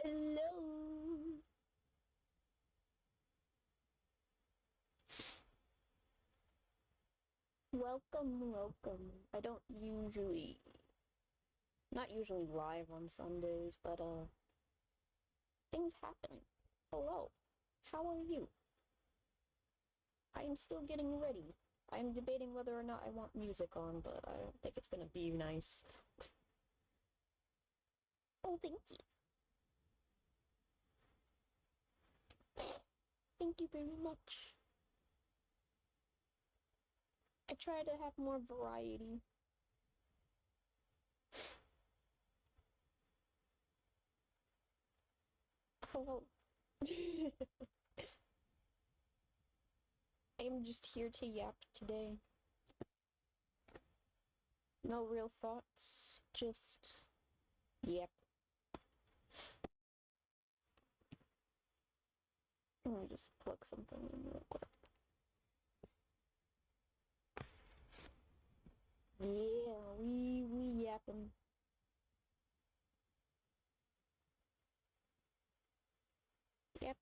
Hello. Welcome. I don't usually, not usually live on Sundays, but things happen. Hello. How are you? I am still getting ready. I am debating whether or not I want music on, but I don't think it's gonna be nice. Oh, thank you. Thank you very much. I try to have more variety. Hello. I am just here to yap today. No real thoughts, just yep. Let me just plug something in real quick. Yeah, we yapping. Yep.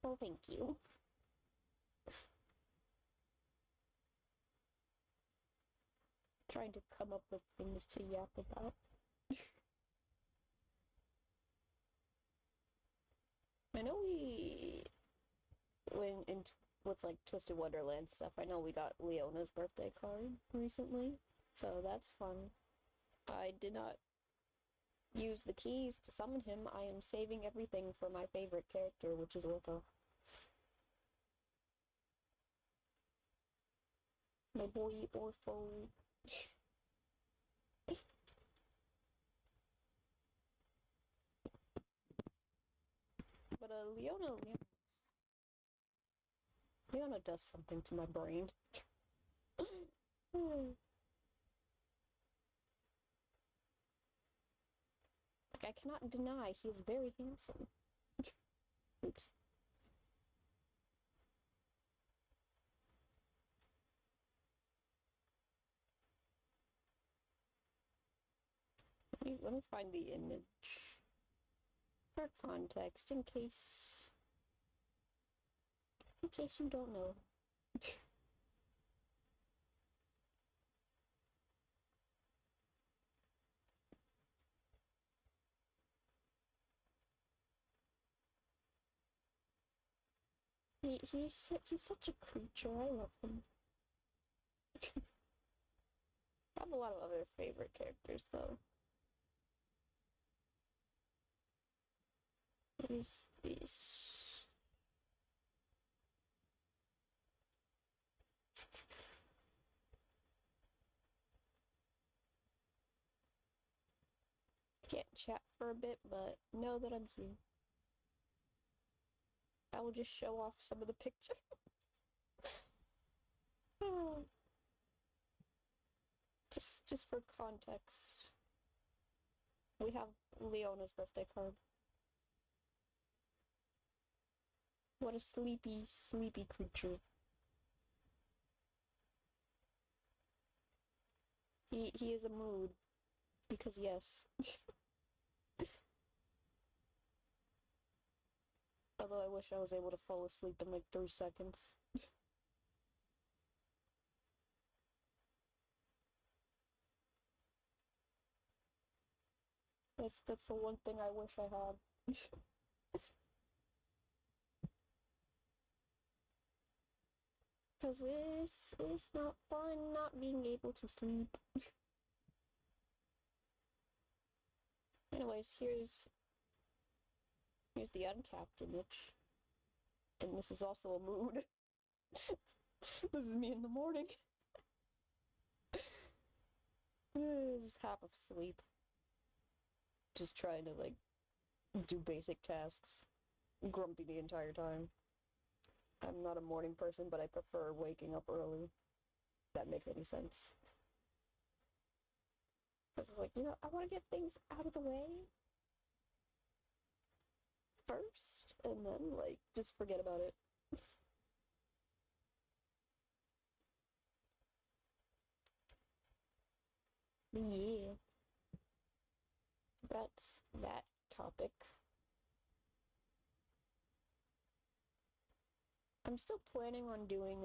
Well, thank you. Trying to come up with things to yap about. I know we when in with like Twisted Wonderland stuff. I know we got Leona's birthday card recently, so that's fun. I did not use the keys to summon him. I am saving everything for my favorite character, which is Ortho. My boy Orpho. But Leona does something to my brain. Like, I cannot deny he is very handsome. Oops. Let me find the image for context in case you don't know. He's such a creature. I love him. I have a lot of other favorite characters though. What is this? Can't chat for a bit, but know that I'm here. I will just show off some of the pictures. just for context. We have Leona's birthday card. What a sleepy, sleepy creature. He is a mood. Because yes. Although I wish I was able to fall asleep in like 3 seconds. That's the one thing I wish I had. Cause it's not fun not being able to sleep. Anyways, here's the uncapped image. And this is also a mood. This is me in the morning. Just half asleep. Just trying to like do basic tasks. Grumpy the entire time. I'm not a morning person, but I prefer waking up early. If that makes any sense. Because it's like, I want to get things out of the way first, and then, like, just forget about it. But yeah, that's that topic. I'm still planning on doing,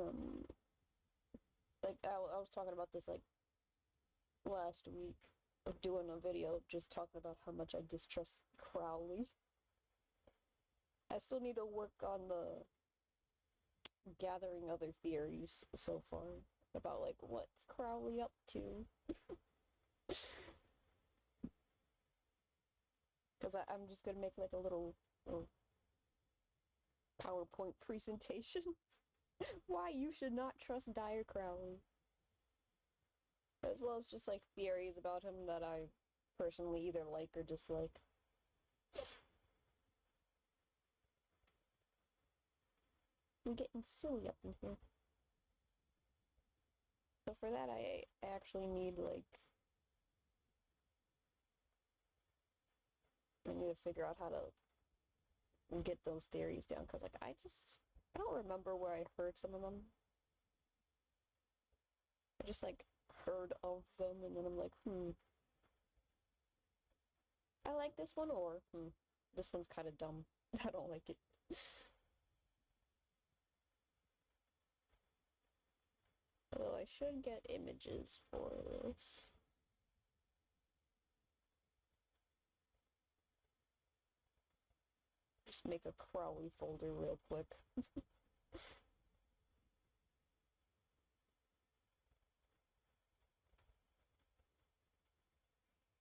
like, I was talking about this, like, last week, of doing a video just talking about how much I distrust Crowley. I still need to work on the gathering other theories so far about, like, what's Crowley up to. Because I'm just gonna make, like, a little PowerPoint presentation. Why you should not trust Dyer Crowley. As well as just, like, theories about him that I personally either like or dislike. I'm getting silly up in here. So for that, I actually need, like, I need to figure out how to get those theories down, because, like, I don't remember where I heard some of them. I just, like, heard of them, and then I'm like, I like this one, or, this one's kind of dumb. I don't like it. Although I should get images for this. Just make a Crowley folder real quick.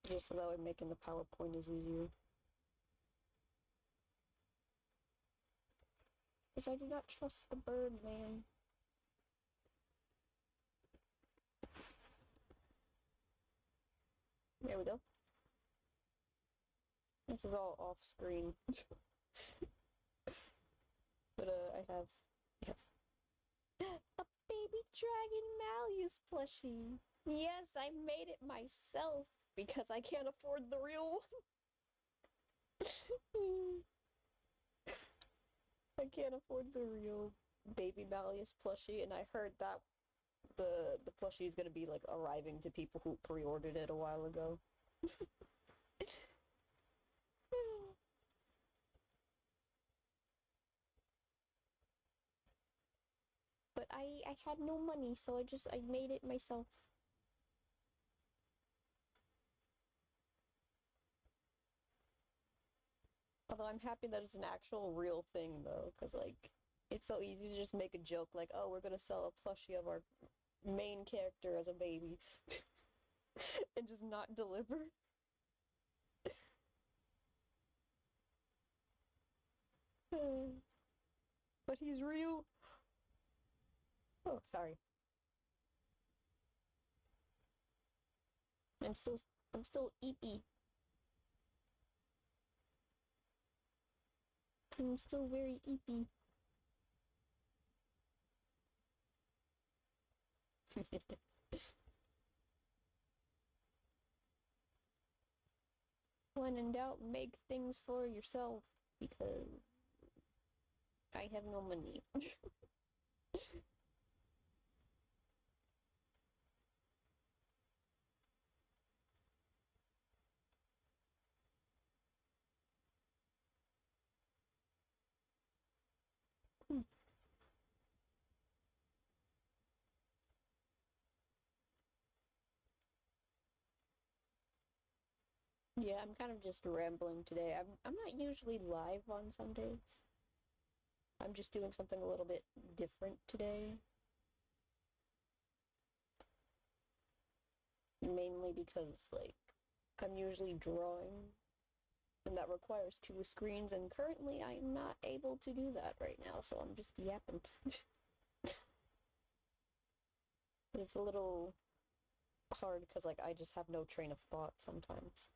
Just so that way making the PowerPoint is easier. Because I do not trust the bird, man. There we go. This is all off screen. But I have a baby dragon Malleus plushie. Yes, I made it myself because I can't afford the real one. I can't afford the real baby Malleus plushie, and I heard that the plushie is gonna be, like, arriving to people who pre-ordered it a while ago. But I had no money, so I made it myself. Although I'm happy that it's an actual real thing, though, because, like, it's so easy to just make a joke, like, oh, we're gonna sell a plushie of our main character as a baby, and just not deliver. But he's real. Oh, sorry. I'm still eepy. I'm still very eepy. When in doubt, make things for yourself, because I have no money. Yeah, I'm kind of just rambling today. I'm not usually live on Sundays. I'm just doing something a little bit different today. Mainly because, like, I'm usually drawing, and that requires two screens, and currently I'm not able to do that right now, so I'm just yapping. But it's a little hard because, like, I just have no train of thought sometimes.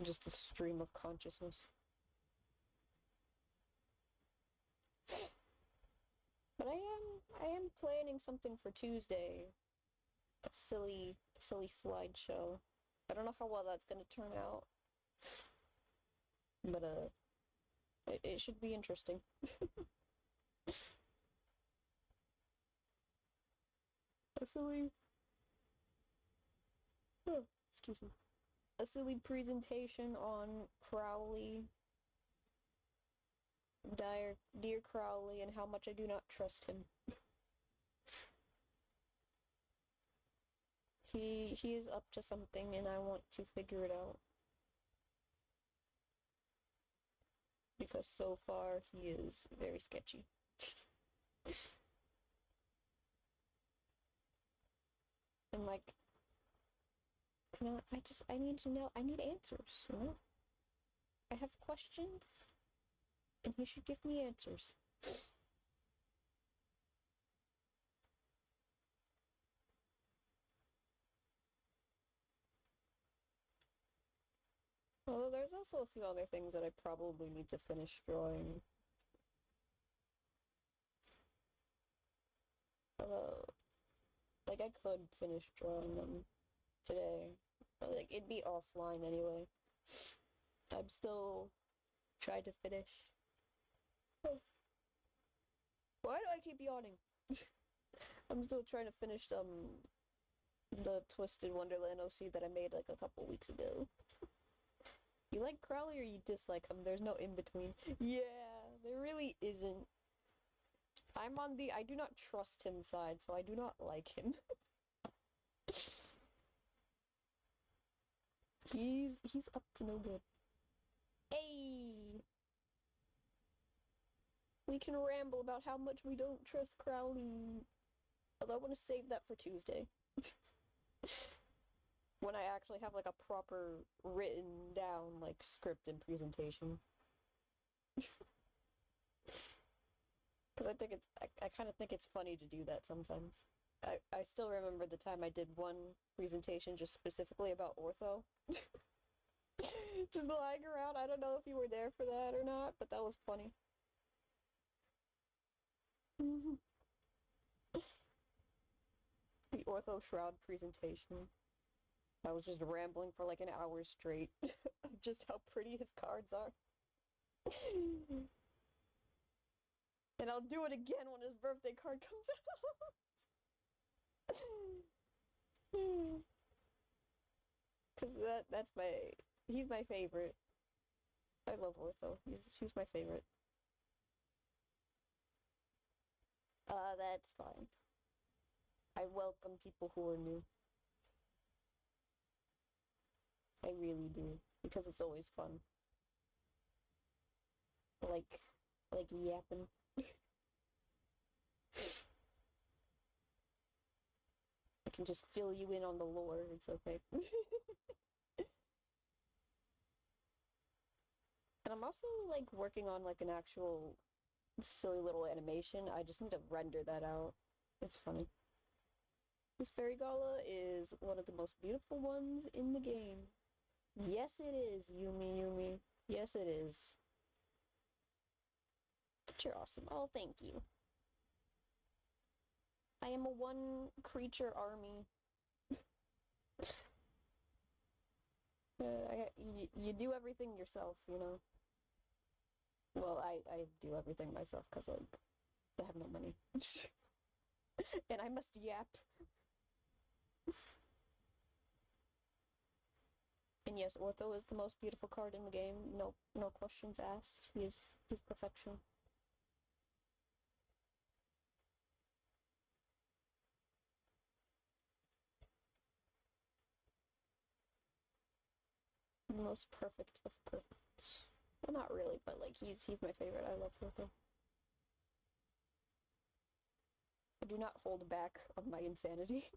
Just a stream of consciousness. But I am planning something for Tuesday. A silly slideshow. I don't know how well that's gonna turn out. But it should be interesting. a silly, oh, excuse me, a silly presentation on Crowley, dear Crowley, and how much I do not trust him. He is up to something, and I want to figure it out. Because so far, he is very sketchy. And like, you know, I need to know, I need answers, you know? I have questions, and he should give me answers. Although there's also a few other things that I probably need to finish drawing. Like I could finish drawing them today, but like it'd be offline anyway. I'm still trying to finish. Why do I keep yawning? I'm still trying to finish the Twisted Wonderland OC that I made like a couple weeks ago. You like Crowley or you dislike him? There's no in between. Yeah, there really isn't. I'm on the I do not trust him side, so I do not like him. He's up to no good. Hey! We can ramble about how much we don't trust Crowley. Although I want to save that for Tuesday. When I actually have like a proper written down like script and presentation. Because I think I kind of think it's funny to do that sometimes. I still remember the time I did one presentation just specifically about ortho. Just lying around. I don't know if you were there for that or not, but that was funny. The ortho shroud presentation. I was just rambling for like an hour straight of just how pretty his cards are. And I'll do it again when his birthday card comes out. Cause that's he's my favorite. I love Ortho. He's my favorite. That's fine. I welcome people who are new. I really do. Because it's always fun. Like yapping. I can just fill you in on the lore, it's okay. And I'm also like working on like an actual silly little animation. I just need to render that out. It's funny. This fairy gala is one of the most beautiful ones in the game. Yes, it is, Yumi. Yes, it is. But you're awesome. Oh, thank you. I am a one creature army. You do everything yourself, you know? Well, I do everything myself because, like, I have no money. And I must yap. And yes, Ortho is the most beautiful card in the game. No questions asked. He's perfection. The most perfect of perfect. Well, not really, but like he's my favorite. I love Ortho. I do not hold back on my insanity.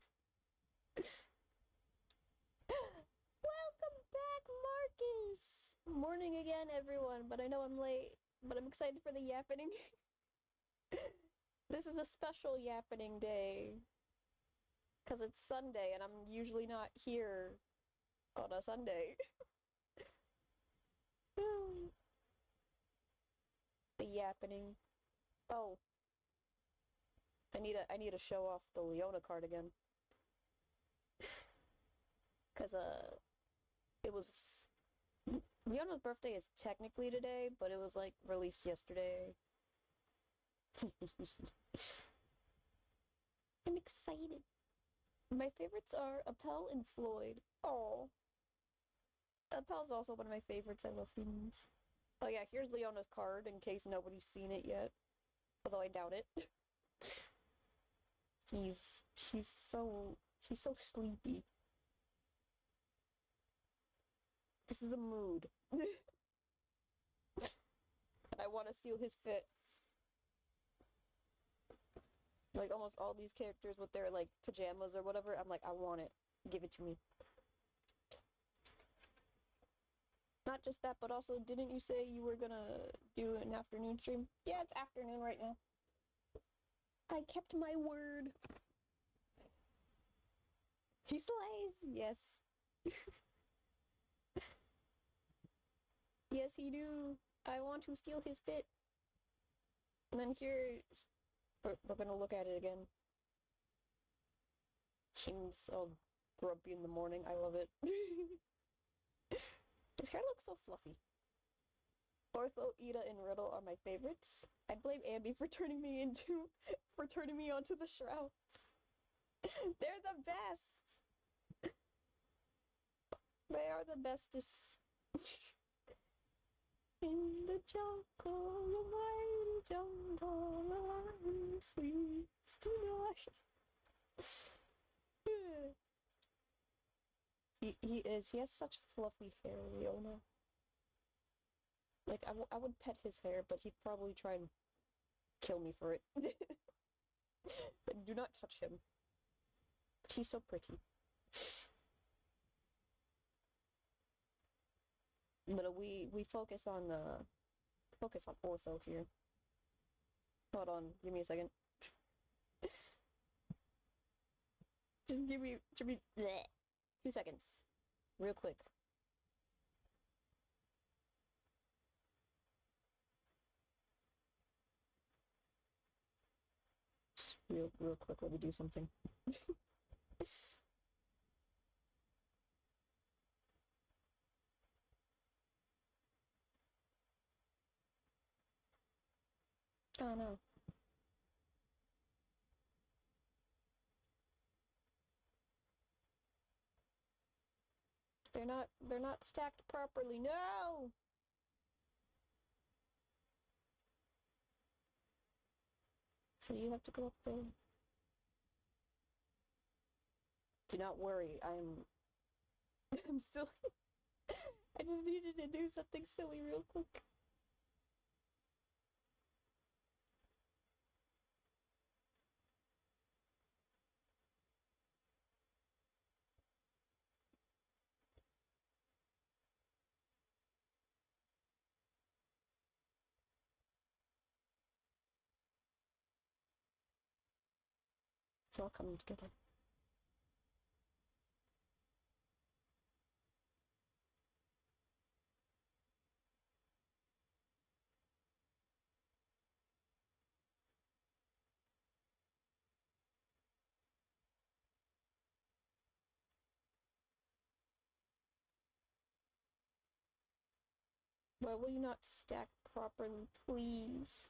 Welcome back, Marcus! Morning again, everyone, but I know I'm late, but I'm excited for the Yapping. This is a special Yapping day. Because it's Sunday, and I'm usually not here on a Sunday. The Yapping. Oh. I need to show off the Leona card again. Cause it was Leona's birthday is technically today, but it was like released yesterday. I'm excited. My favorites are Appel and Floyd. Oh, Appel's also one of my favorites. I love themes. Oh yeah, here's Leona's card in case nobody's seen it yet. Although I doubt it. he's he's so he's so sleepy. This is a mood. And I want to steal his fit. Like almost all these characters with their like pajamas or whatever, I'm like, I want it. Give it to me. Not just that, but also, didn't you say you were gonna do an afternoon stream? Yeah, it's afternoon right now. I kept my word. He slays, yes. Yes, he do. I want to steal his fit. And then here, we're gonna look at it again. Seems all grumpy in the morning. I love it. His hair looks so fluffy. Ortho, Ida, and Riddle are my favorites. I blame Ambi for turning me onto the shrouds. They're the best. They are the bestest. In the jungle, the mighty jungle, the lion sleeps tonight. He has such fluffy hair, Leona. Like, I would pet his hair, but he'd probably try and kill me for it. So do not touch him. He's so pretty. But we focus on Ortho here. Hold on, give me a second. Just give me bleh, 2 seconds. Real quick. Just real quick, let me do something. Oh no. They're not stacked properly. No! So you have to go up there. Do not worry, I'm still I just needed to do something silly real quick. It's all coming together. Why will you not stack properly, please?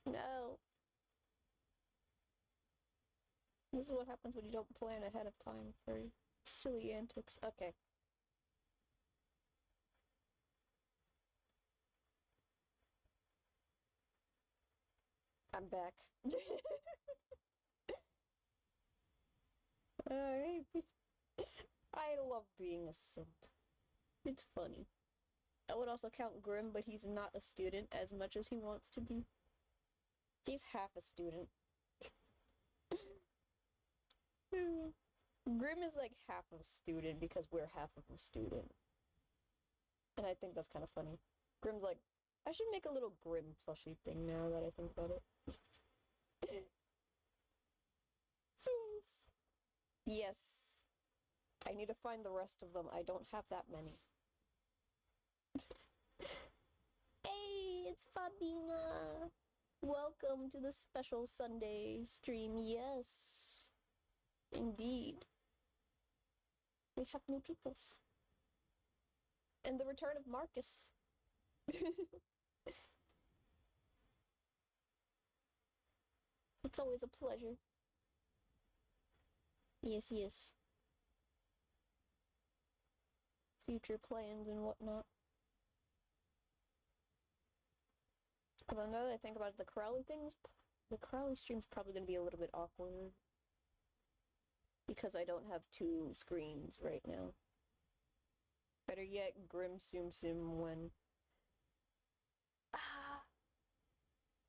No. This is what happens when you don't plan ahead of time for silly antics. Okay. I'm back. I love being a simp. It's funny. I would also count Grim, but he's not a student as much as he wants to be. He's half a student. Grim is like half of a student because we're half of a student. And I think that's kind of funny. Grim's like, I should make a little Grim plushie thing now that I think about it. Yes. I need to find the rest of them. I don't have that many. Hey, it's Fabina! Welcome to the special Sunday stream. Yes. Indeed. We have new peoples. And the return of Marcus. It's always a pleasure. Yes, yes. Future plans and whatnot. Although now that I think about it, the Crowley stream's probably gonna be a little bit awkward. Because I don't have two screens right now. Better yet, Grim Tsum Tsum when...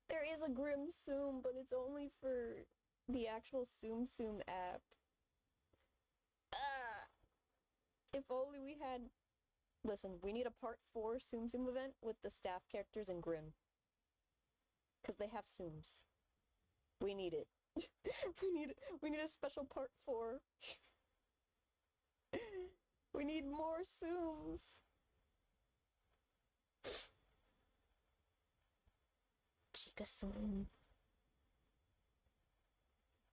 There is a Grim Tsum, but it's only for the actual Tsum Tsum app. If only we had... Listen, we need a part 4 Tsum Tsum event with the staff characters and Grim. Because they have Tsums. We need it. we need a special part 4. We need more Tsums. Chica Tsum.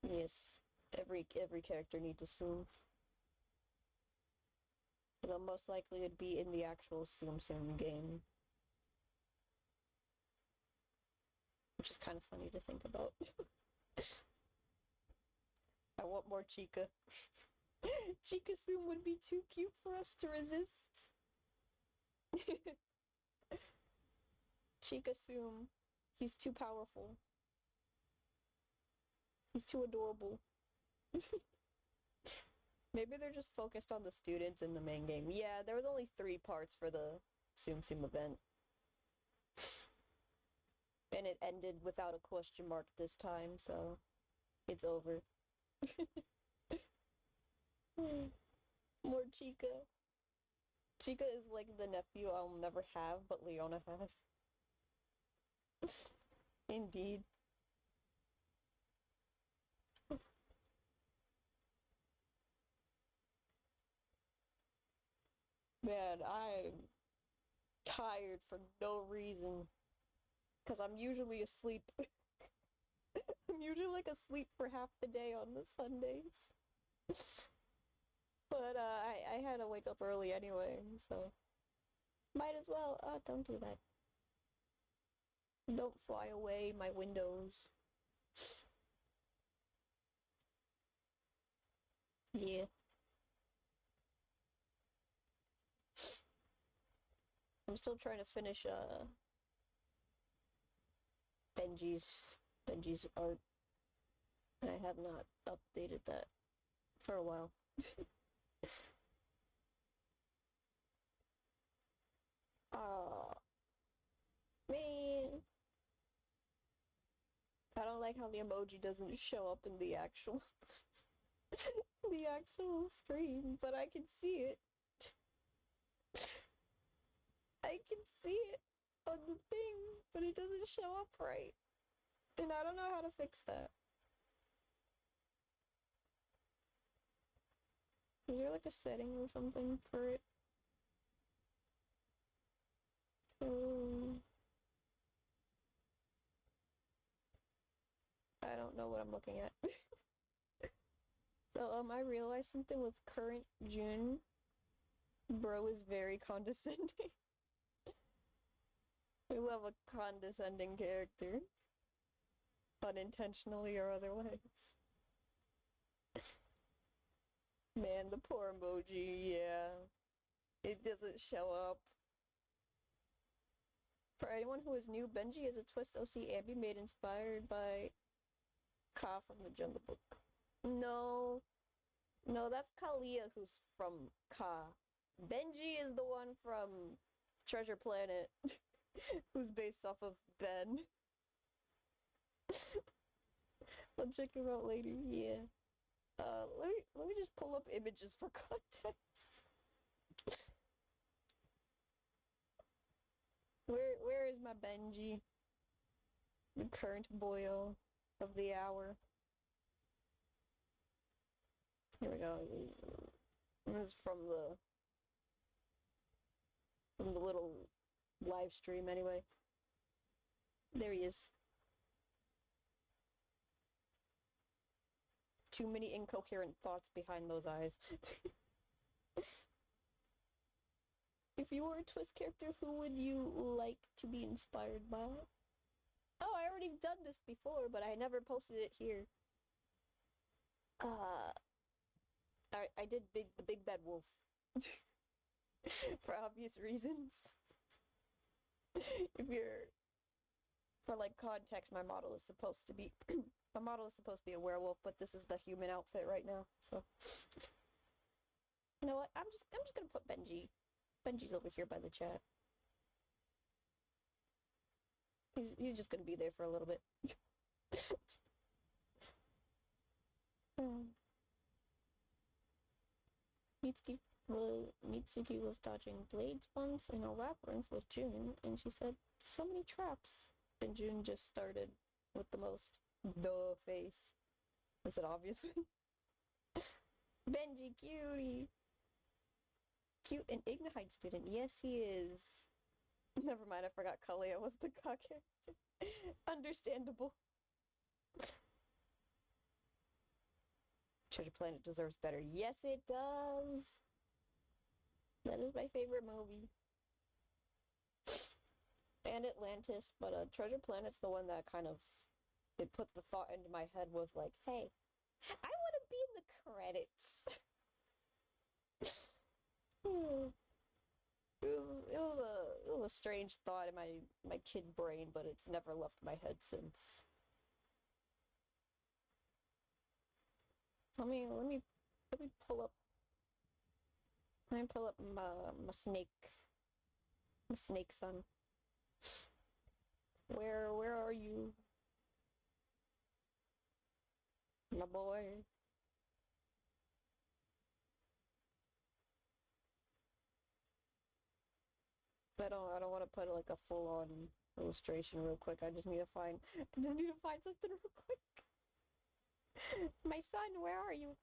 Yes, every character needs a Tsum. Although most likely it'd be in the actual Tsum Tsum game. Which is kind of funny to think about. I want more Chica. Chica Tsum would be too cute for us to resist. Chica Tsum. He's too powerful. He's too adorable. Maybe they're just focused on the students in the main game. Yeah, there was only 3 parts for the Tsum Tsum event. And it ended without a question mark this time, so it's over. More Chica. Chica is like the nephew I'll never have, but Leona has. Indeed. Man, I'm tired for no reason. Because I'm usually asleep. I'm usually like asleep for half the day on the Sundays. But I had to wake up early anyway, so might as well. Don't do that. Don't fly away my windows. Yeah. I'm still trying to finish Benji's art. I have not updated that for a while. Aw. Man. I don't like how the emoji doesn't show up in the actual the actual screen, but I can see it. I can see it on the thing, but it doesn't show up right. And I don't know how to fix that. Is there like a setting or something for it? I don't know what I'm looking at. So, I realized something with current June. Bro is very condescending. I love a condescending character. Unintentionally or otherwise. Man, the poor emoji, yeah. It doesn't show up. For anyone who is new, Benji is a TWST OC Abby made inspired by Ka from the Jungle Book. No. No, that's Kalia who's from Ka. Benji is the one from Treasure Planet who's based off of Ben. I'll check him out later, yeah. Let me just pull up images for context. Where is my Benji? The current boyo of the hour. Here we go. This is from the little live stream anyway. There he is. Too many incoherent thoughts behind those eyes. If you were a TWST character, who would you like to be inspired by? Oh, I already done this before, but I never posted it here. I did the Big Bad Wolf. For obvious reasons. If you're, for like context, my model is supposed to be a werewolf, but this is the human outfit right now. So, you know what? I'm just gonna put Benji. Benji's over here by the chat. He's just gonna be there for a little bit. Mitsuki was dodging blades once in a labyrinth with June, and she said, "So many traps." And June just started with the most duh face. I said, obviously. Benji, cutie. Cute and Ignite student. Yes, he is. Never mind, I forgot Kalia was the god character. Understandable. Treasure Planet deserves better. Yes, it does. That is my favorite movie. And Atlantis, but Treasure Planet's the one that kind of, it put the thought into my head with like, hey, I want to be in the credits. It was a strange thought in my kid brain, but it's never left my head since. Let me pull up. Let me pull up my snake son. Where are you, my boy? I don't want to put like a full on illustration real quick. I just need to find something real quick. My son, where are you?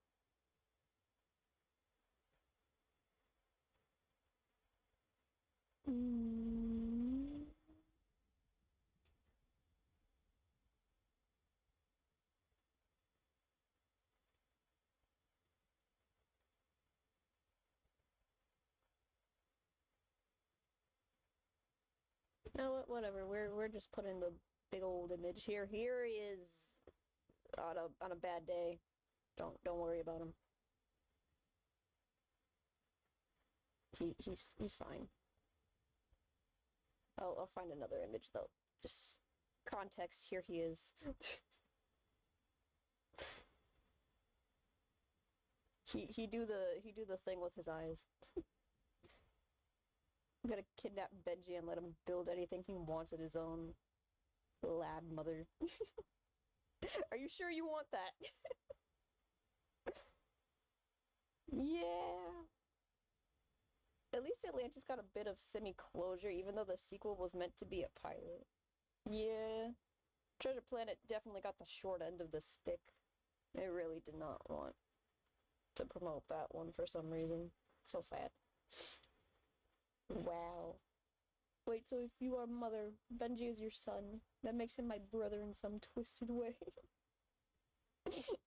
No, whatever. We're just putting the big old image here. Here he is on a bad day. Don't worry about him. He's fine. I'll find another image though. Just context. Here he is. he do the thing with his eyes. I'm gonna kidnap Benji and let him build anything he wants at his own lab mother. Are you sure you want that? Yeah. At least Atlantis got a bit of semi-closure, even though the sequel was meant to be a pilot. Yeah. Treasure Planet definitely got the short end of the stick. It really did not want to promote that one for some reason. So sad. Wow. Wait, so if you are mother, Benji is your son. That makes him my brother in some twisted way. The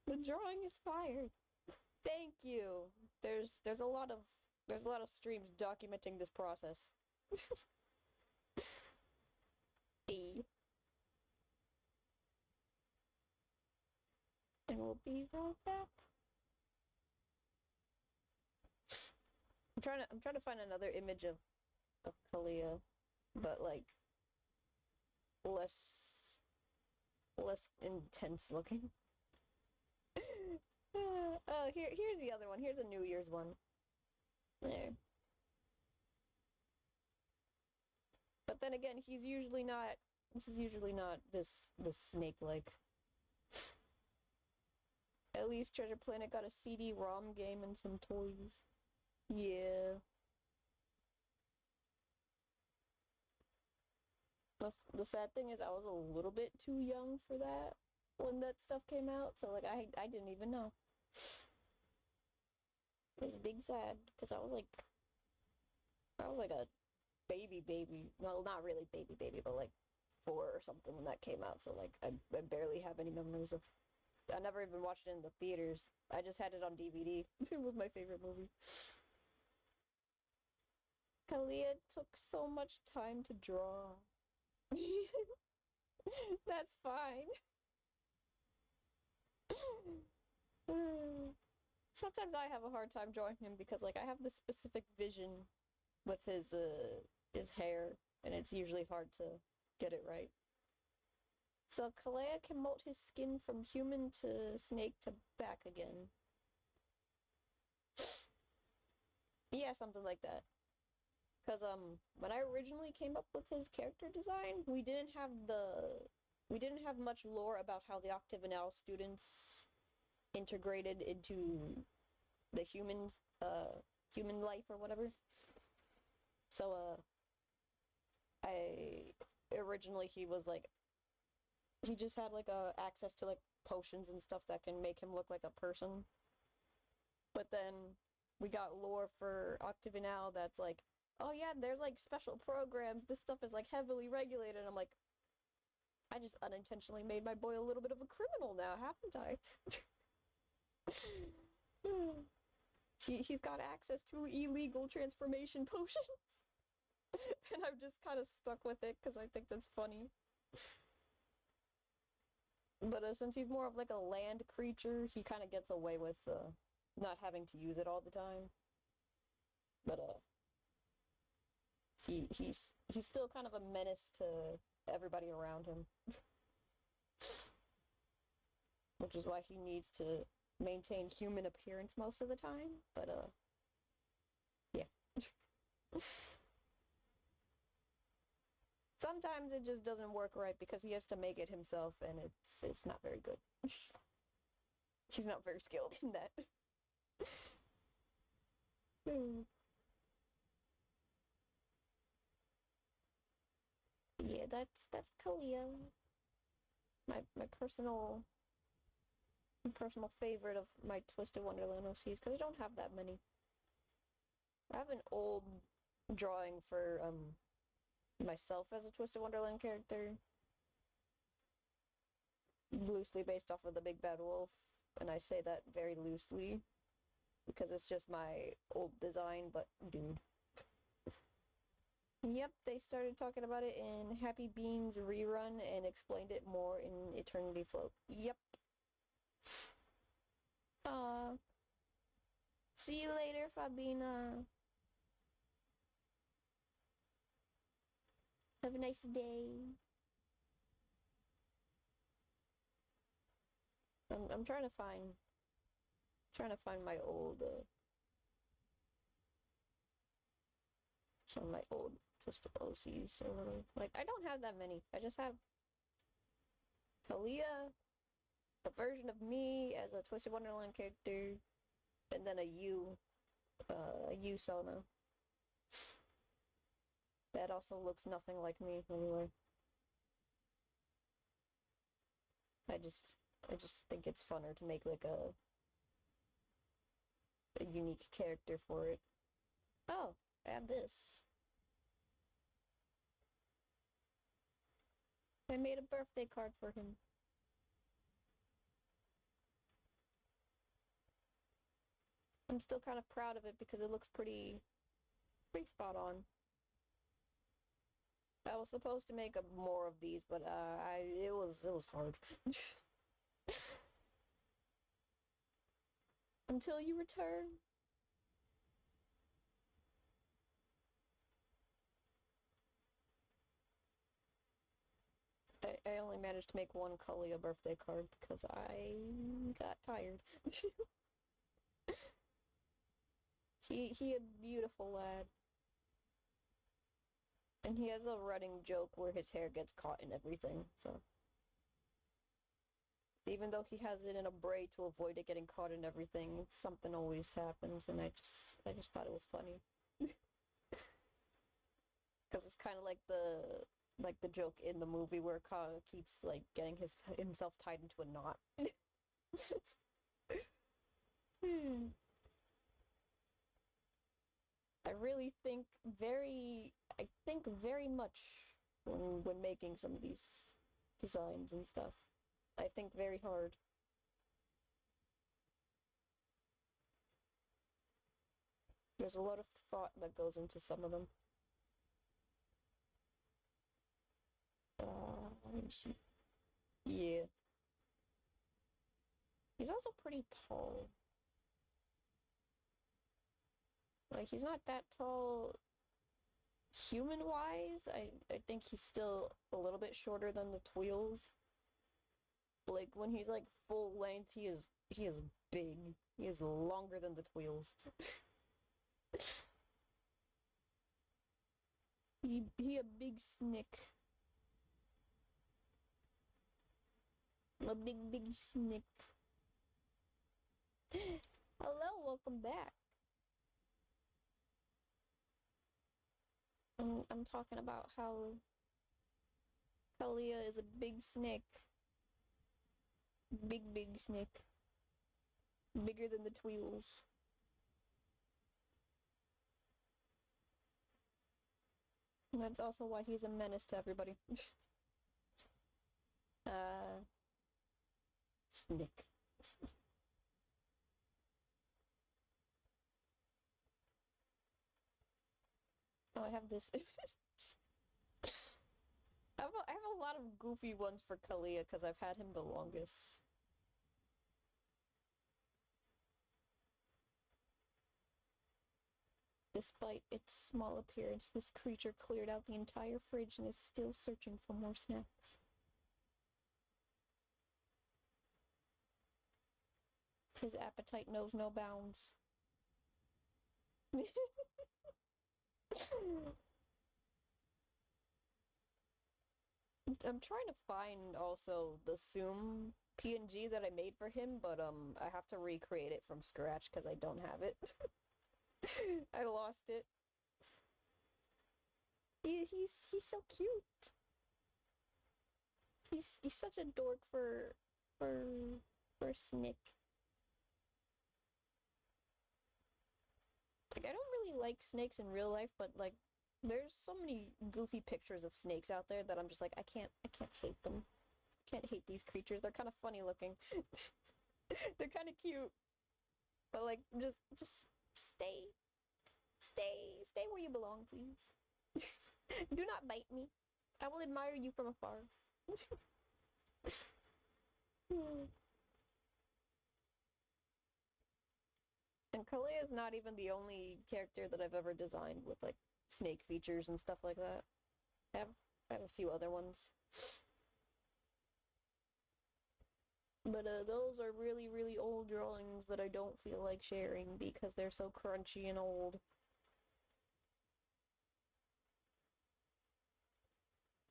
drawing is fired. Thank you. There's a lot of streams documenting this process. D. And we'll be right back. I'm trying to find another image of Kalia, but like less intense looking. Here's the other one. Here's a New Year's one. There. But then again, he's usually not this snake-like. At least Treasure Planet got a CD-ROM game and some toys. Yeah. The sad thing is I was a little bit too young for that when that stuff came out, so like I didn't even know. It's big sad because I was like a baby. Well, not really baby, but like 4 or something when that came out. So like I barely have any memories of. I never even watched it in the theaters. I just had it on DVD. It was my favorite movie. Kalia took so much time to draw. That's fine. Sometimes I have a hard time drawing him because like I have this specific vision with his hair, and it's usually hard to get it right. So Kalea can molt his skin from human to snake to back again. Yeah, something like that. Cause when I originally came up with his character design, we didn't have much lore about how the Octagonal students integrated into the human life or whatever. So I originally he was like he just had like access to like potions and stuff that can make him look like a person. But then we got lore for Octagonal that's like, oh yeah, there's like special programs. This stuff is like heavily regulated. I'm like, I just unintentionally made my boy a little bit of a criminal now, haven't I? He's got access to illegal transformation potions. And I'm just kind of stuck with it because I think that's funny. But since he's more of like a land creature, he kind of gets away with not having to use it all the time. But he's still kind of a menace to everybody around him. Which is why he needs to maintain human appearance most of the time, but yeah. Sometimes it just doesn't work right because he has to make it himself and it's not very good. He's not very skilled in that. Yeah, that's Kalia. My personal favorite of my Twisted Wonderland OCs because I don't have that many. I have an old drawing for myself as a Twisted Wonderland character, loosely based off of the Big Bad Wolf, and I say that very loosely because it's just my old design, but dude. Yep, they started talking about it in Happy Beans rerun and explained it more in Eternity Float. Yep. See you later, Fabina. Have a nice day. I'm trying to find my old some of my old Twisted OCs or whatever. Like I don't have that many. I just have Kalia, the version of me as a Twisted Wonderland character, and then a U Sona. That also looks nothing like me anyway. I just think it's funner to make like a unique character for it. Oh, I have this. I made a birthday card for him. I'm still kind of proud of it because it looks pretty spot on. I was supposed to make more of these, but it was hard. Until you return. I only managed to make one Kalia birthday card because I got tired. He a beautiful lad. And he has a running joke where his hair gets caught in everything, so. Even though he has it in a braid to avoid it getting caught in everything, something always happens, and I just thought it was funny. Because it's kind of like the joke in the movie where Ka keeps like getting himself tied into a knot. I really think very much when making some of these designs and stuff. I think very hard. There's a lot of thought that goes into some of them. Let me see. Yeah. He's also pretty tall. Like, he's not that tall human-wise. I think he's still a little bit shorter than the Tweels. Like, when he's, like, full length, he is big. He is longer than the Tweels. He a big snick. A big snick. Hello, welcome back. I'm talking about how Kalia is a big snake. Big snake. Bigger than the Tweels. And that's also why he's a menace to everybody. Snake. Oh, I have this. I have a lot of goofy ones for Kalia because I've had him the longest. Despite its small appearance, this creature cleared out the entire fridge and is still searching for more snacks. His appetite knows no bounds. I'm trying to find also the Zoom PNG that I made for him, but I have to recreate it from scratch because I don't have it. I lost it. He's so cute. He's such a dork for Snick. Like, I don't really like snakes in real life, but like there's so many goofy pictures of snakes out there that I'm just like I can't hate them. Can't hate these creatures. They're kind of funny looking. They're kind of cute. But like just stay where you belong, please. Do not bite me. I will admire you from afar. And Kalia is not even the only character that I've ever designed with like snake features and stuff like that. I have a few other ones. But those are really old drawings that I don't feel like sharing because they're so crunchy and old.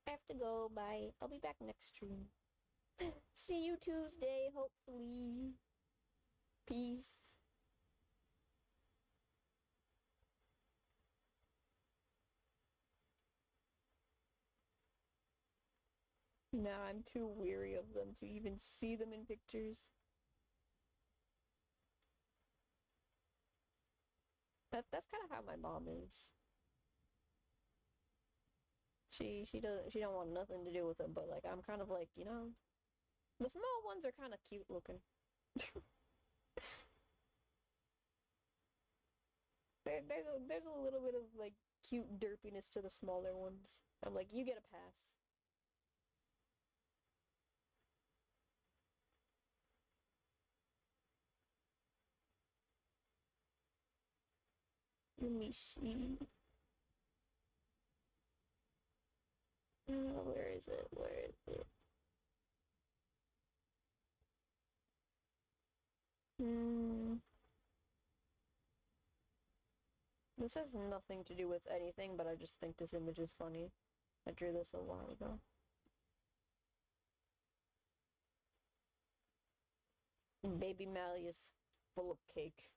I have to go, bye. I'll be back next stream. See you Tuesday, hopefully. Peace. Now I'm too weary of them to even see them in pictures. That's kind of how my mom is. She don't want nothing to do with them, but like I'm kind of like, you know, the small ones are kind of cute looking. There's a little bit of like cute derpiness to the smaller ones. I'm like, you get a pass. Let me see. Where is it? Where is it? This has nothing to do with anything, but I just think this image is funny. I drew this a while ago. Baby Malleus full of cake.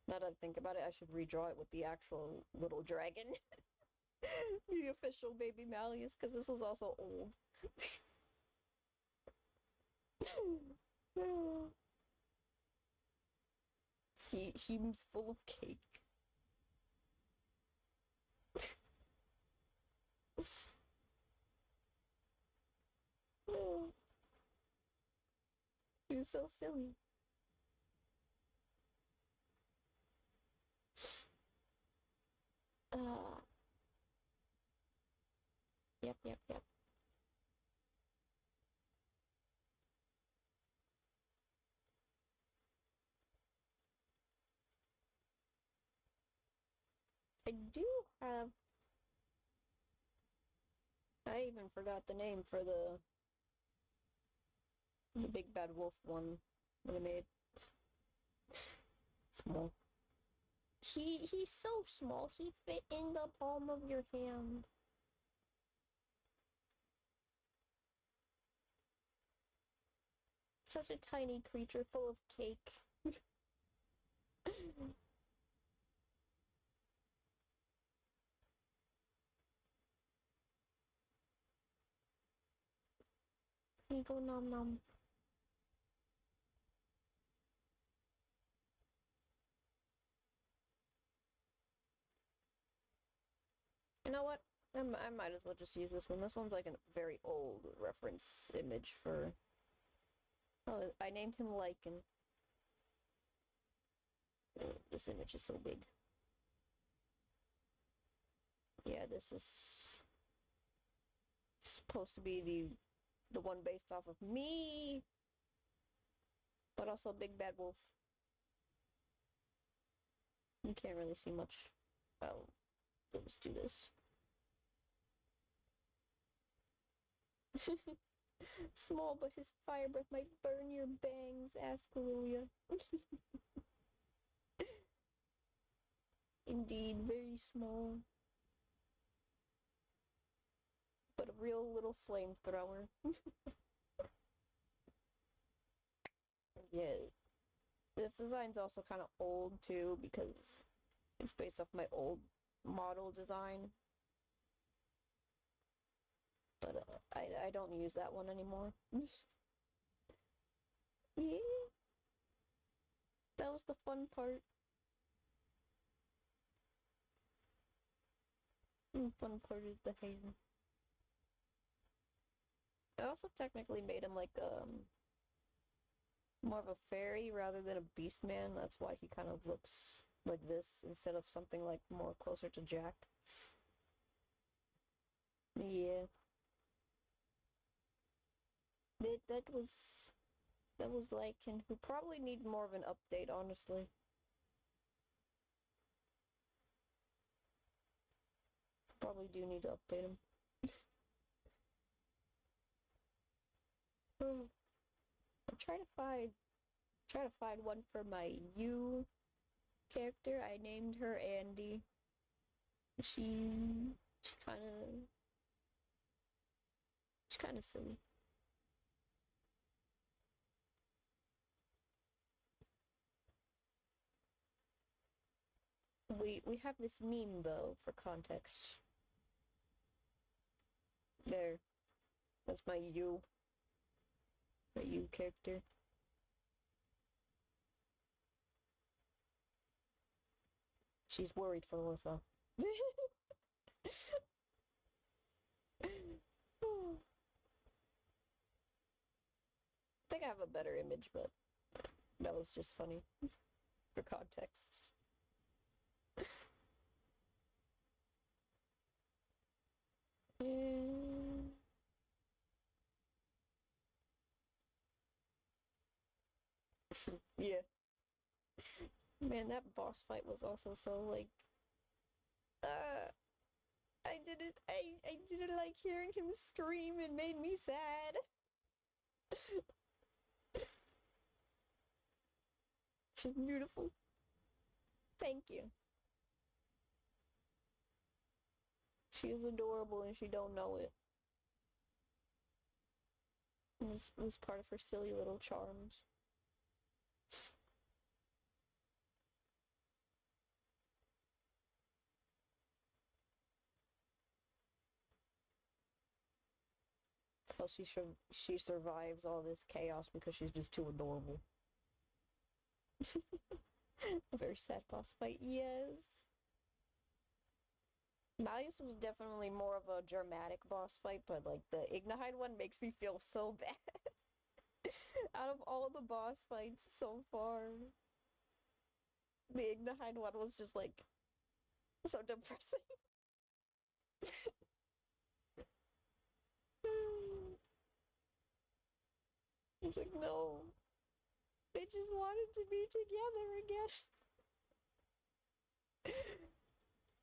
Now that I think about it, I should redraw it with the actual little dragon. The official Baby Malleus, because this was also old. He's full of cake. He's so silly. Yep, yep, yep. I do have... I even forgot the name for the big bad wolf one that I made. Small. He's so small, he fit in the palm of your hand. Such a tiny creature full of cake. Here you go, nom nom. You know what? I might as well just use this one. This one's like a very old reference image for... Oh, I named him Lycan. This image is so big. Yeah, this is supposed to be the one based off of me, but also Big Bad Wolf. You can't really see much. Oh, let's do this. Small, but his fire breath might burn your bangs, ask Lilia. Indeed, very small. But a real little flamethrower. Yeah. This design's also kind of old, too, because it's based off my old model design. But I don't use that one anymore. Yeah. That was the fun part. The fun part is the hair. I also technically made him like more of a fairy rather than a beast man. That's why he kind of looks like this instead of something like more closer to Jack. Yeah. That was Lycan, who probably needs more of an update, honestly. Probably do need to update him. I'm trying to find one for my you character. I named her Andy. She kind of she's kind of silly. We have this meme though for context. There, that's my you character. She's worried for Ortho. I think I have a better image, but that was just funny for context. Yeah. Man, that boss fight was also so like I didn't like hearing him scream. It made me sad. She's beautiful. Thank you. She is adorable and she don't know it. It was part of her silly little charms. So she survives all this chaos because she's just too adorable. A very sad boss fight, yes. Malleus was definitely more of a dramatic boss fight, but like the Ignihide one makes me feel so bad. Out of all the boss fights so far, the Ignihide one was just like so depressing. It's like, no. They just wanted to be together again.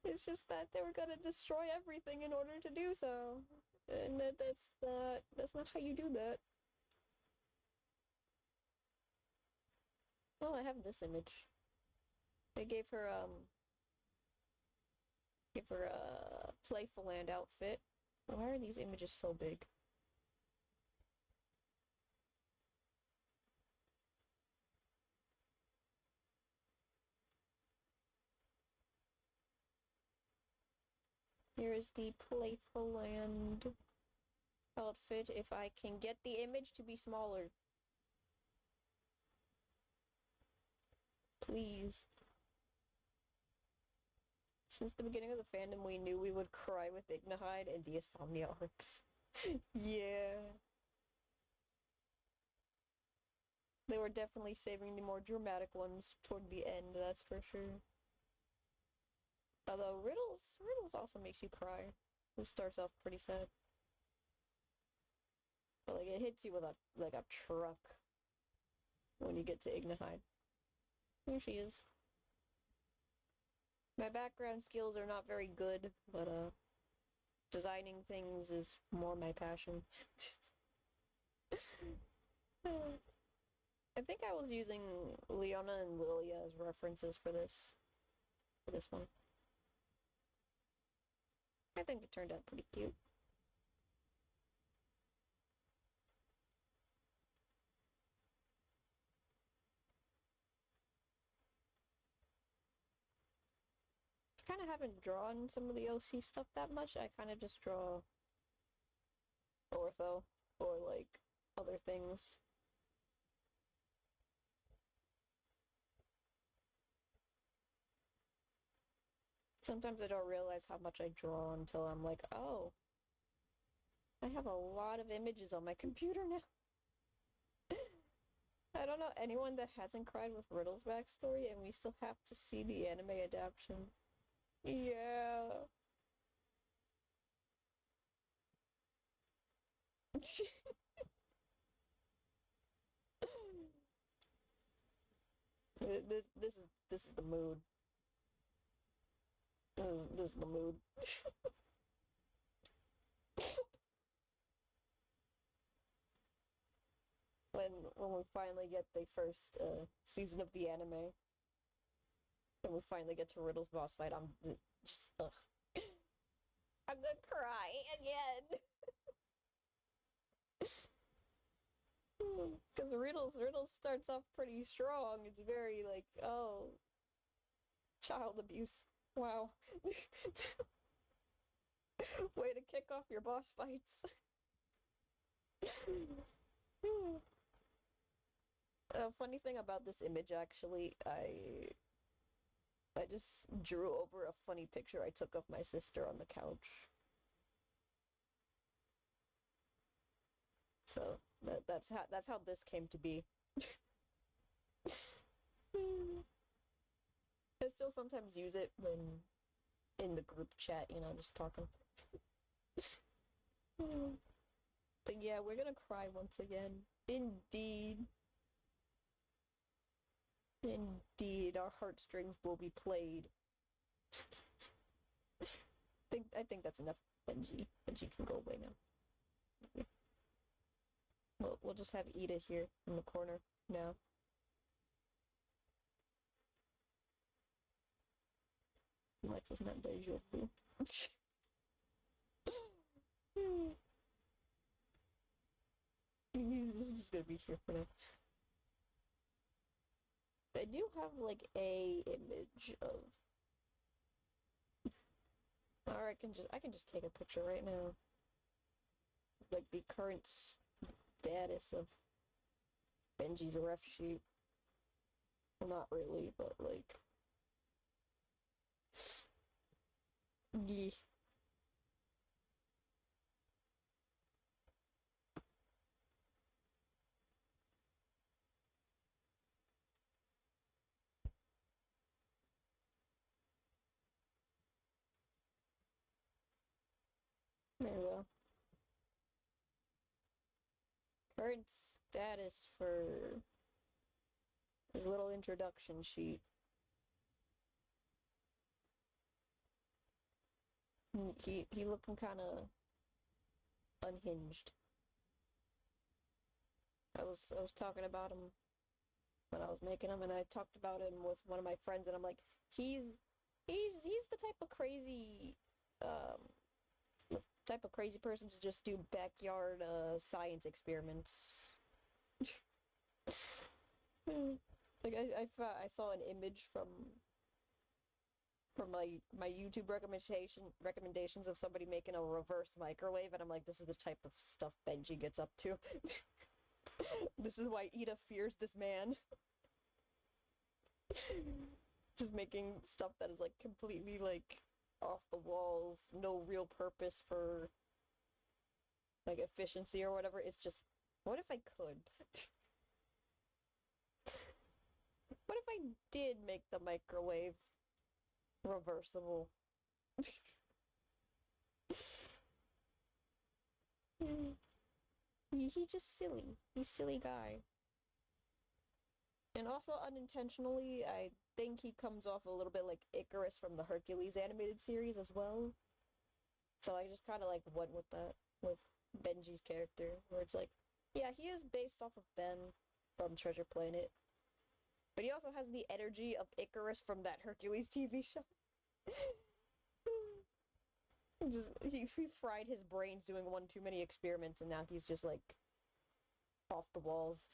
It's just that they were gonna destroy everything in order to do so. And that's not how you do that. Oh, I have this image. They gave her a Playful Land outfit. Why are these images so big? Here is the Playful Land outfit if I can get the image to be smaller. Please. Since the beginning of the fandom, we knew we would cry with Ignihide and the Insomnia arcs. Yeah. They were definitely saving the more dramatic ones toward the end, that's for sure. Although Riddles also makes you cry. It starts off pretty sad. But like it hits you with a truck when you get to Ignihide. Here she is. My background skills are not very good, but designing things is more my passion. I think I was using Leona and Lilia as references for this one. I think it turned out pretty cute. I kind of haven't drawn some of the OC stuff that much. I kind of just draw ortho or like other things. Sometimes I don't realize how much I draw until I'm like, oh, I have a lot of images on my computer now. I don't know anyone that hasn't cried with Riddle's backstory, and we still have to see the anime adaptation. Yeah. this is the mood. This is the mood. when we finally get the first season of the anime, and we finally get to Riddle's boss fight, I'm just ugh. I'm gonna cry again. Because Riddle starts off pretty strong. It's very like, oh, child abuse. Wow. Way to kick off your boss fights. A funny thing about this image, actually, I just drew over a funny picture I took of my sister on the couch. So that's how this came to be. I still sometimes use it when in the group chat, just talking. But yeah, we're gonna cry once again. Indeed. Indeed, our heartstrings will be played. I think that's enough, Benji. Benji can go away now. We'll just have Ida here in the corner now. Life is not deja vu. He's just gonna be here for now. I do have like a image of, or I can just take a picture right now. Like the current status of Benji's ref sheet. Well, not really, but like, yeah. There we go. Current status for his little introduction sheet. He looking kind of unhinged. I was talking about him when I was making him, and I talked about him with one of my friends, and I'm like, he's the type of crazy person to just do backyard science experiments. Like I saw an image from my YouTube recommendations of somebody making a reverse microwave, and I'm like, this is the type of stuff Benji gets up to. This is why Ida fears this man. Just making stuff that is like completely like off the walls, no real purpose for like efficiency or whatever. It's just, what if I could? What if I did make the microwave reversible? He's just silly. He's a silly guy. And also unintentionally, I think he comes off a little bit like Icarus from the Hercules animated series as well. So I just kind of like went with that, with Benji's character, where it's like, yeah, he is based off of Ben from Treasure Planet. But he also has the energy of Icarus from that Hercules TV show. He fried his brains doing one too many experiments, and now he's just like off the walls.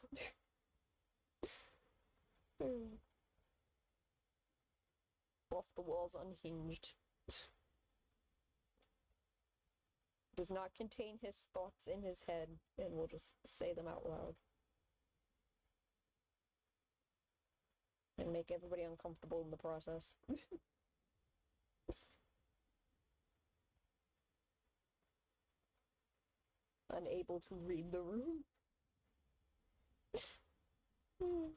Off the walls, unhinged. Does not contain his thoughts in his head, and will just say them out loud. And make everybody uncomfortable in the process. Unable to read the room. Oh.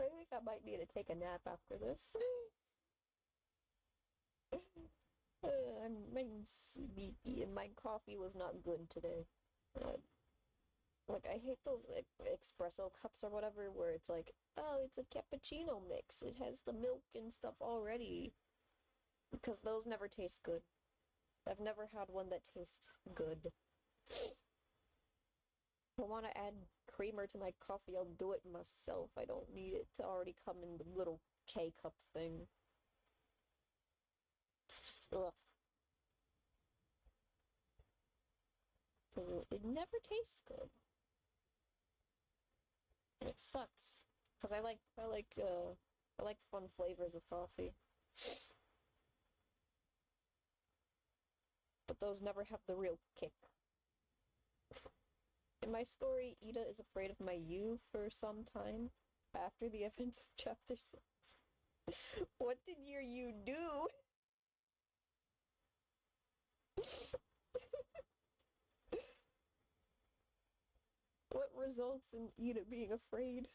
I think I might need to take a nap after this. I'm sleepy, and my coffee was not good today. Like, I hate those espresso cups or whatever, where it's like, oh, it's a cappuccino mix. It has the milk and stuff already. Because those never taste good. I've never had one that tastes good. If I want to add creamer to my coffee, I'll do it myself. I don't need it to already come in the little K-cup thing. It's just, ugh. Because it never tastes good. It sucks. Because I like fun flavors of coffee. But those never have the real kick. In my story, Ida is afraid of Mayu for some time after the events of Chapter 6. What did your you do? What results in Ida being afraid?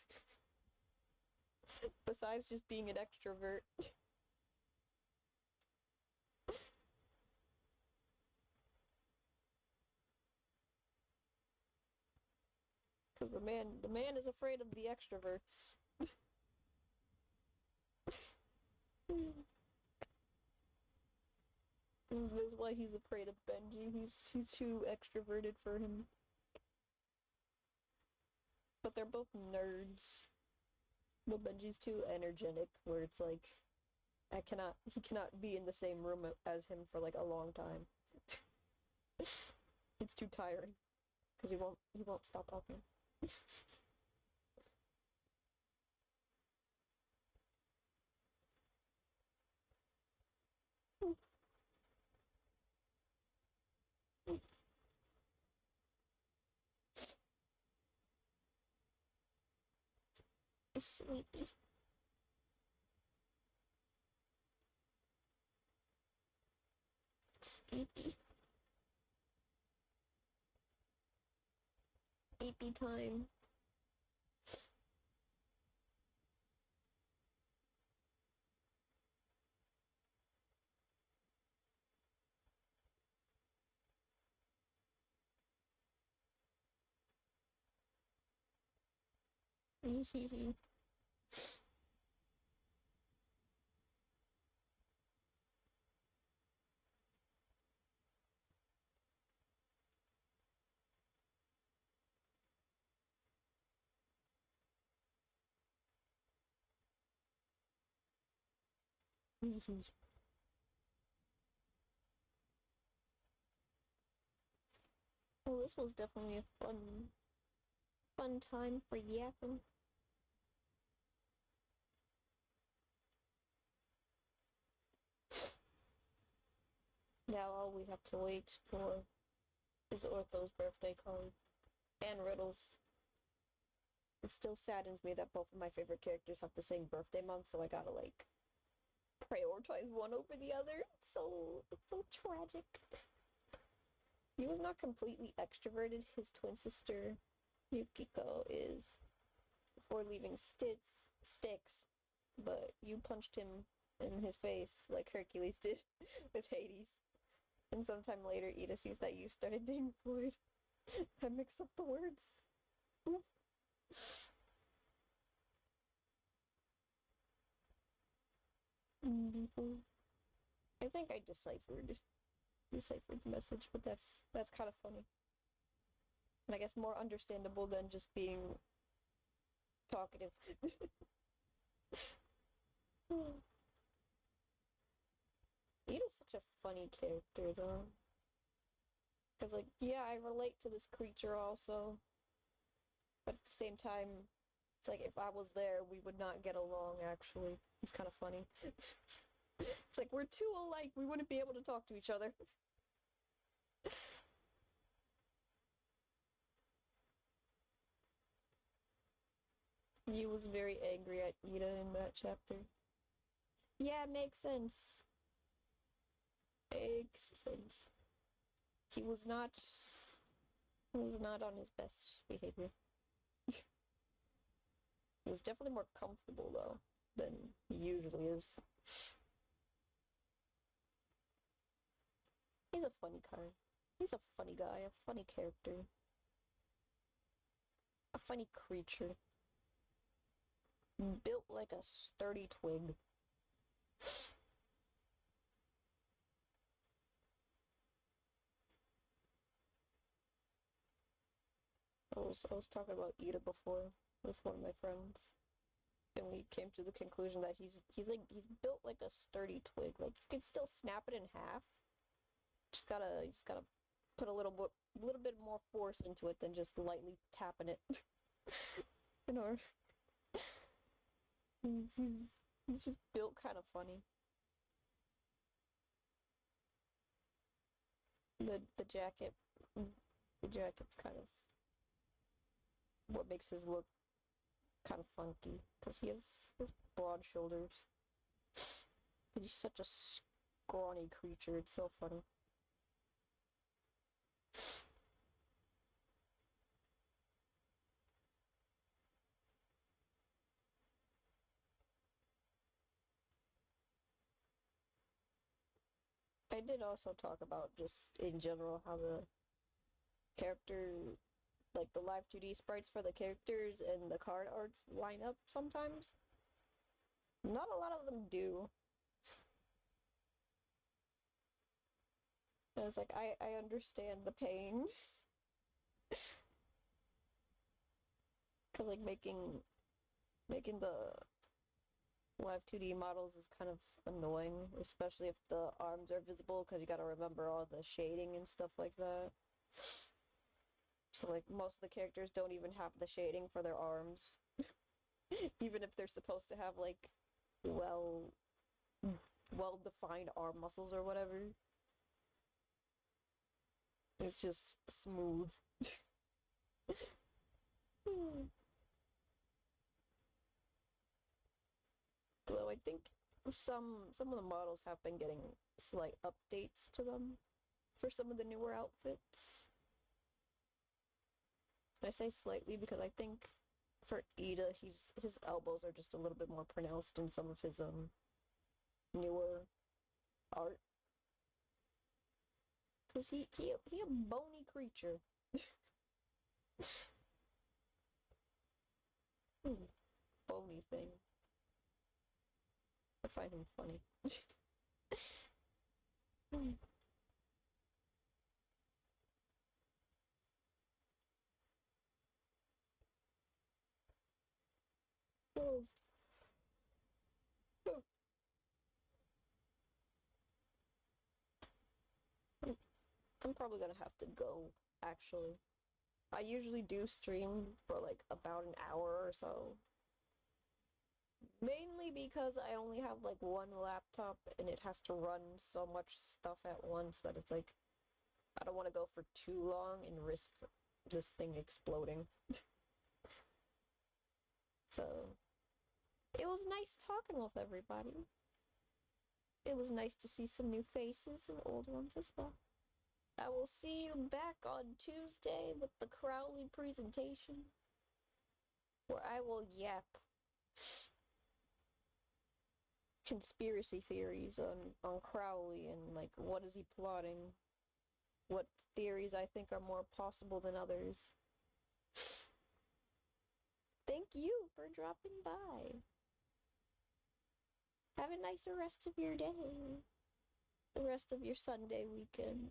Besides just being an extrovert. Because the man is afraid of the extroverts. That's why he's afraid of Benji. He's too extroverted for him. But they're both nerds. But Benji's too energetic, where it's like, he cannot be in the same room as him for like a long time. It's too tiring. Because he won't stop talking. Sleepy. Sleepy. Sleepy time. Well, this was definitely a fun time for yapping. Now all we have to wait for is Ortho's birthday card and Riddle's. It still saddens me that both of my favorite characters have the same birthday month, so I gotta like prioritize one over the other. It's so tragic. He was not completely extroverted. His twin sister Yukiko is before leaving Styx, but you punched him in his face like Hercules did with Hades. And sometime later, Ida sees that you started dating Floyd. I mix up the words. Oof. I think I deciphered the message, but that's kind of funny. And I guess more understandable than just being talkative. Ida's such a funny character, though. Because, like, yeah, I relate to this creature also. But at the same time, it's like if I was there, we would not get along, actually. It's kind of funny. It's like we're too alike, we wouldn't be able to talk to each other. Yu was very angry at Ida in that chapter. Yeah, makes sense. Makes sense. He was not on his best behavior. He was definitely more comfortable though than he usually is. He's a funny guy. He's a funny guy, a funny character. A funny creature. Built like a sturdy twig. I was talking about Ida before with one of my friends. And we came to the conclusion that he's built like a sturdy twig. Like you can still snap it in half. You just gotta put a little bit more force into it than just lightly tapping it. In order. He's just built kind of funny. The jacket, the jacket's kind of what makes his look kind of funky because he has broad shoulders. But he's such a scrawny creature. It's so funny. I did also talk about just in general how the character, like the live 2D sprites for the characters and the card arts line up sometimes. Not a lot of them do. And it's like, I understand the pain. Because, like, making the live 2D models is kind of annoying, especially if the arms are visible, because you gotta remember all the shading and stuff like that. So, like, most of the characters don't even have the shading for their arms. Even if they're supposed to have, like, well-defined arm muscles or whatever. It's just smooth. Though I think some of the models have been getting slight updates to them for some of the newer outfits. I say slightly because I think for Ida, his elbows are just a little bit more pronounced in some of his newer art. Cause he a bony creature. Phony thing. I find him funny. I'm probably gonna have to go, actually. I usually do stream for like about an hour or so. Mainly because I only have like one laptop and it has to run so much stuff at once that it's like, I don't want to go for too long and risk this thing exploding. So, it was nice talking with everybody. It was nice to see some new faces and old ones as well. I will see you back on Tuesday with the Crowley presentation, where I will yap conspiracy theories on Crowley and like what is he plotting, what theories I think are more possible than others. Thank you for dropping by. Have a nicer rest of your day, the rest of your Sunday weekend.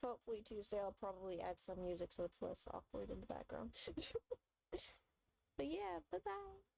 Hopefully Tuesday I'll probably add some music so it's less awkward in the background. But yeah, bye-bye.